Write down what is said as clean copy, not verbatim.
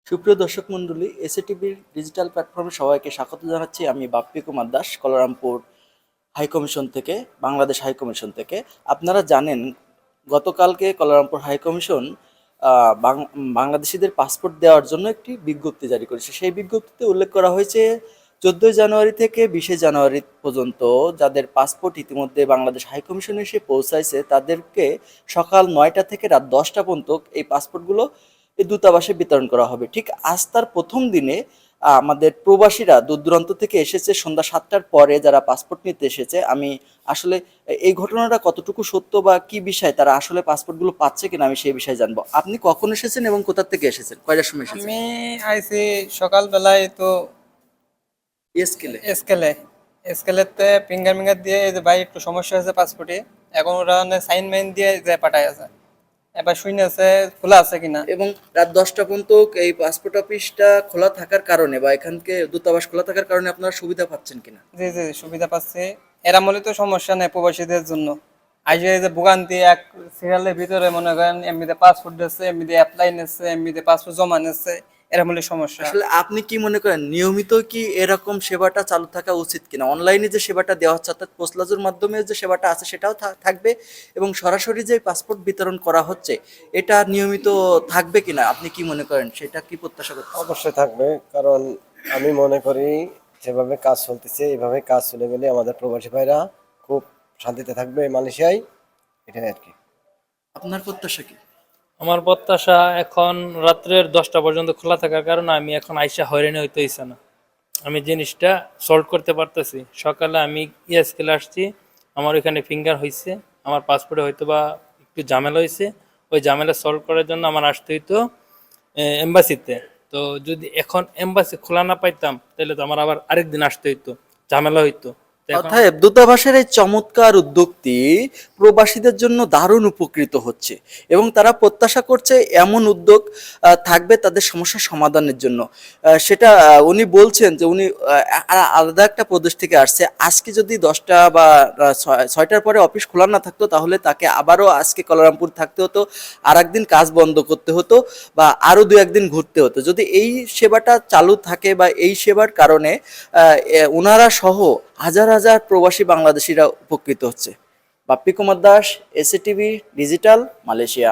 সুপ্রিয় দর্শক মণ্ডলী, এসএটিভির ডিজিটাল প্ল্যাটফর্মে সবাইকে স্বাগত জানাচ্ছি। আমি বাপ্পি কুমার দাস, কলারামপুর হাই কমিশন থেকে, বাংলাদেশ হাই কমিশন থেকে। আপনারা জানেন, গতকালকে কলারামপুর হাই কমিশন বাংলাদেশিদের পাসপোর্ট দেওয়ার জন্য একটি বিজ্ঞপ্তি জারি করেছে। সেই বিজ্ঞপ্তিতে উল্লেখ করা হয়েছে 14 জানুয়ারি থেকে 20 জানুয়ারি পর্যন্ত যাদের পাসপোর্ট ইতিমধ্যে বাংলাদেশ হাই কমিশনে এসে পৌঁছাইছে তাদেরকে সকাল 9টা থেকে রাত 10টা পর্যন্ত এই পাসপোর্টগুলো এই দূতাবাসে বিতরণ করা হবে। ঠিক আজ তার প্রথম দিনে আমাদের প্রবাসীরা দূর দূরান্ত থেকে এসেছে সন্ধ্যা 7টার পরে, যারা পাসপোর্ট নিতে এসেছে। আমি আসলে এই ঘটনাটা কতটুকু সত্য বা কি বিষয় তারা আসলে পাসপোর্টগুলো পাচ্ছে কিনা আমি সেই বিষয়ে জানবো। আপনি কখন এসেছেন এবং কোথা থেকে এসেছেন, কয়টার সময় এসেছেন? আমি আইছি সকালবেলায় তো স্কেলে। স্কেলে স্কেলেতে ফিঙ্গার মিঙ্গার দিয়ে এই যে ভাই একটু সমস্যা হয়েছে পাসপোর্টে, এখন ওরা সাইন মাইন দিয়ে যে পাঠায় আছে, এবার শুনে আছে খোলা আছে কিনা। এবং রাত 10টা পর্যন্ত এই পাসপোর্ট অফিসটা খোলা থাকার কারণে বা এখানকে দূতাবাস খোলা থাকার কারণে আপনারা সুবিধা পাচ্ছেন কিনা? জি জি সুবিধা পাচ্ছে। এরামলে তো সমস্যা নেই প্রবাসীদের জন্য। আইসে এই যে ভোগান্তি এক সিরিয়ালের ভিতরে মনে করেন এমনিতে পাসপোর্ট দিচ্ছে, এমনিতে অ্যাপ্লাই নিচ্ছে, এমনিতে পাসপোর্ট জমা নিচ্ছে, এরামলে সমস্যা। আসলে আপনি কি মনে করেন নিয়মিত কি এরকম সেবাটা চালু থাকা উচিত কিনা? অনলাইনে যে সেবাটা দেওয়া হচ্ছে অর্থাৎ পোস্টলাজের মাধ্যমে যে সেবাটা আছে সেটাও থাকবে এবং সরাসরি যে পাসপোর্ট বিতরণ করা হচ্ছে এটা নিয়মিত থাকবে কিনা আপনি কি মনে করেন, সেটা কি প্রত্যাশা করছেন? অবশ্যই থাকবে, কারণ আমি মনে করি যেভাবে কাজ চলতেছে এইভাবে কাজ চলে গেলে আমাদের প্রবাসী ভাইরা খুব শান্তিতে থাকবে মালয়েশিয়ায়, এটাই আর কি। আপনার প্রত্যাশা কি? আমার প্রত্যাশা এখন রাত্রের 10টা পর্যন্ত খোলা থাকার কারণে আমি এখন আইসা হয়রানি হইতেইছে না, আমি জিনিসটা সলভ করতে পারতেছি। সকালে আমি স্কেলে আসছি, আমার ওইখানে ফিঙ্গার হয়েছে, আমার পাসপোর্টে হয়তো বা একটু ঝামেলা হয়েছে, ওই ঝামেলা সলভ করার জন্য আমার আসতে হইতো এম্বাসিতে। তো যদি এখন এম্বাসি খোলা না পাইতাম তাহলে তো আমার আবার আরেকদিন আসতে হইতো, ঝামেলা হইতো। তো এখন অতএব দূতাবাসের এই চমৎকার উদ্যোগটি প্রবাসীদের জন্য দারুণ উপকৃত হচ্ছে এবং তারা প্রত্যাশা করছে এমন উদ্যোগ থাকবে তাদের সমস্যা সমাধানের জন্য। সেটা উনি বলছেন যে উনি আলাদা একটা প্রদেশ থেকে আসছে। আজকে যদি 10টা বা 6টার পরে অফিস খোলা না থাকতো তাহলে তাকে আবারও আজকে কলারামপুর থাকতে হতো, আর একদিন কাজ বন্ধ করতে হতো বা আরও 2-1 দিন ঘুরতে হতো। যদি এই সেবাটা চালু থাকে বা এই সেবার কারণে ওনারা সহ হাজার হাজার প্রবাসী বাংলাদেশিরা উপকৃত হচ্ছে। Bappi Kumar Das, SATV digital, Malaysia.